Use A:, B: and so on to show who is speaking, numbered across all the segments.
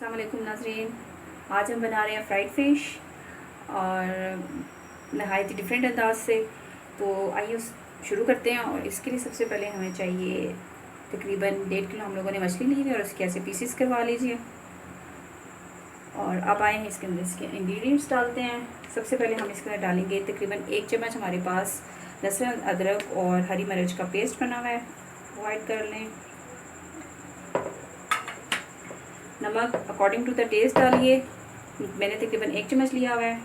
A: अस्सलाम वालेकुम नाज़रीन। आज हम बना रहे हैं फ्राइड फ़िश और नहायत ही डिफरेंट अंदाज से। तो आइए शुरू करते हैं। और इसके लिए सबसे पहले हमें चाहिए तकरीबन 1.5 किलो हम लोगों ने मछली ली है और उसके ऐसे पीसेस करवा लीजिए। और अब आए हैं इसके अंदर इसके इंग्रेडिएंट्स डालते हैं। सबसे पहले हम इसके अंदर डालेंगे तकरीबन 1 चम्मच हमारे पास लहसुन अदरक और हरी मिर्च का पेस्ट बना हुआ है, वो ऐड कर लें। नमक अकॉर्डिंग टू द टेस्ट डालिए, मैंने तकरीबन 1 चम्मच लिया हुआ है।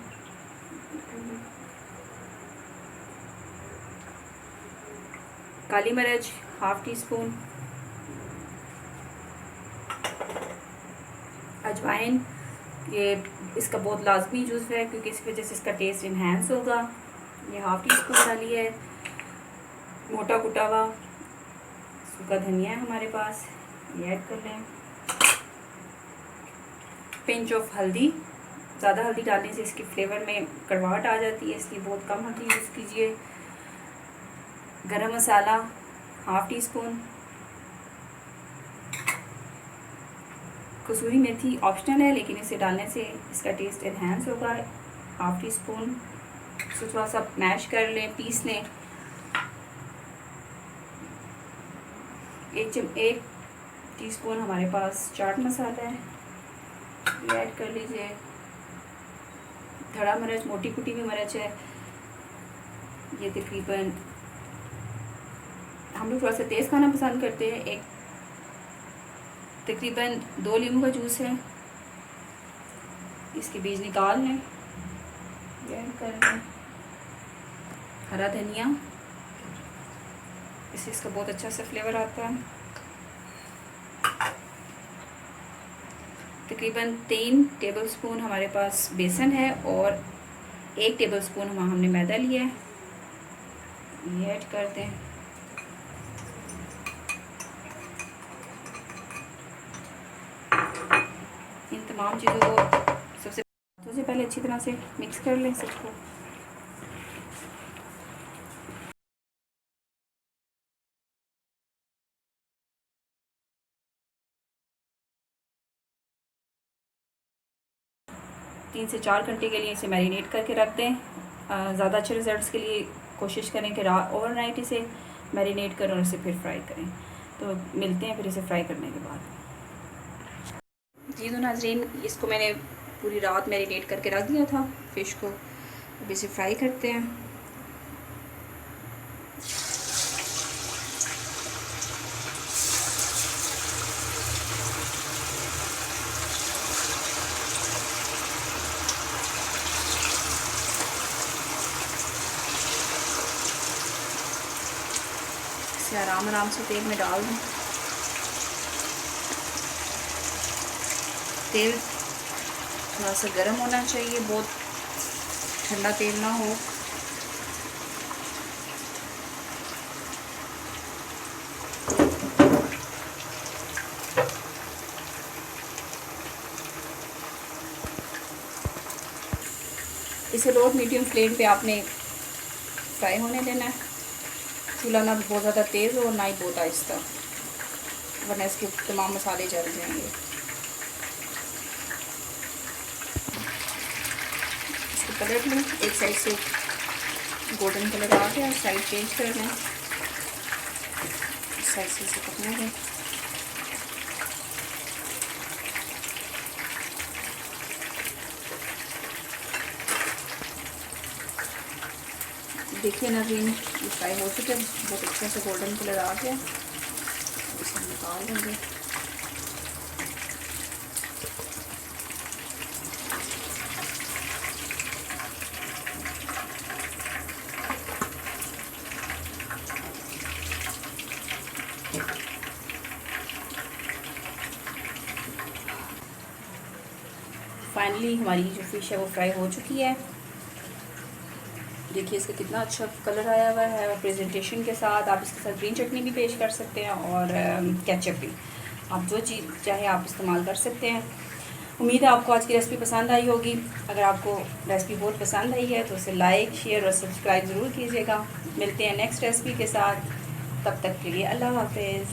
A: काली मिर्च हाफ़ टी स्पून, अजवाइन ये इसका बहुत लाजमी यूज़ है क्योंकि इस वजह से इसका टेस्ट इन्हेंस होगा। ये हाफ़ टी स्पून डाली है। मोटा कुटा हुआ सूखा धनिया है हमारे पास, ये ऐड कर लें। पिंच ऑफ हल्दी, ज़्यादा हल्दी डालने से इसके फ्लेवर में कड़वाहट आ जाती है, इसलिए बहुत कम हल्दी यूज़ कीजिए। गरम मसाला हाफ़ टी स्पून, कसूरी मेथी ऑप्शनल है लेकिन इसे डालने से इसका टेस्ट एनहांस होगा, हाफ़ टी स्पून। इसको थोड़ा सा मैश कर लें, पीस लें। 1 टीस्पून हमारे पास चाट मसाला है, ये ऐड कर लीजिए। धड़ा मिर्च मोटी कुटी हुई मिर्च है, ये तकरीबन हम लोग थोड़ा सा तेज़ खाना पसंद करते हैं। एक तकरीबन 2 नींबू का जूस है, इसके बीज निकाल लें, ये ऐड कर लें। हरा धनिया, इससे इसका बहुत अच्छा सा फ्लेवर आता है। तकरीबन 3 टेबलस्पून हमारे पास बेसन है और 1 टेबलस्पून हमने मैदा लिया है, ये ऐड कर दें। इन तमाम चीज़ों को सबसे पहले अच्छी तरह से मिक्स कर लें सबको। तीन से 4 घंटे के लिए इसे मैरिनेट करके रख दें। ज़्यादा अच्छे रिज़ल्ट्स के लिए कोशिश करें कि ओवरनाइट इसे मैरिनेट करें और इसे फिर फ्राई करें। तो मिलते हैं फिर इसे फ्राई करने के बाद। जी तो नाज़रीन, इसको मैंने पूरी रात मैरिनेट करके रख दिया था फ़िश को। अब इसे फ्राई करते हैं। इसे आराम से तेल में डाल दें। तेल थोड़ा सा गर्म होना चाहिए, बहुत ठंडा तेल ना हो। इसे लो मीडियम फ्लेम पे आपने फ्राई होने देना है। चूल्हा ना बहुत ज़्यादा तेज़ हो और ना ही बहुत आहिस्ता, वरना इसके तमाम मसाले जल जाएंगे। इसको पलट लें, एक साइड से गोल्डन कलर आ गया, साइड चेंज कर लें, इस साइड से इसे पकने दें। देखिए नाज़रीन, ये फ्राई हो चुके हैं, बहुत अच्छे से गोल्डन कलर आ गया। इसे निकाल देंगे। फाइनली हमारी जो फ़िश है वो फ्राई हो चुकी है। देखिए इसका कितना अच्छा कलर आया हुआ है। और प्रेजेंटेशन के साथ आप इसके साथ ग्रीन चटनी भी पेश कर सकते हैं और केचप भी, आप जो चीज़ चाहे आप इस्तेमाल कर सकते हैं। उम्मीद है आपको आज की रेसिपी पसंद आई होगी। अगर आपको रेसिपी बहुत पसंद आई है तो उसे लाइक, शेयर और सब्सक्राइब ज़रूर कीजिएगा। मिलते हैं नेक्स्ट रेसिपी के साथ, तब तक के लिए अल्लाह हाफ़िज़।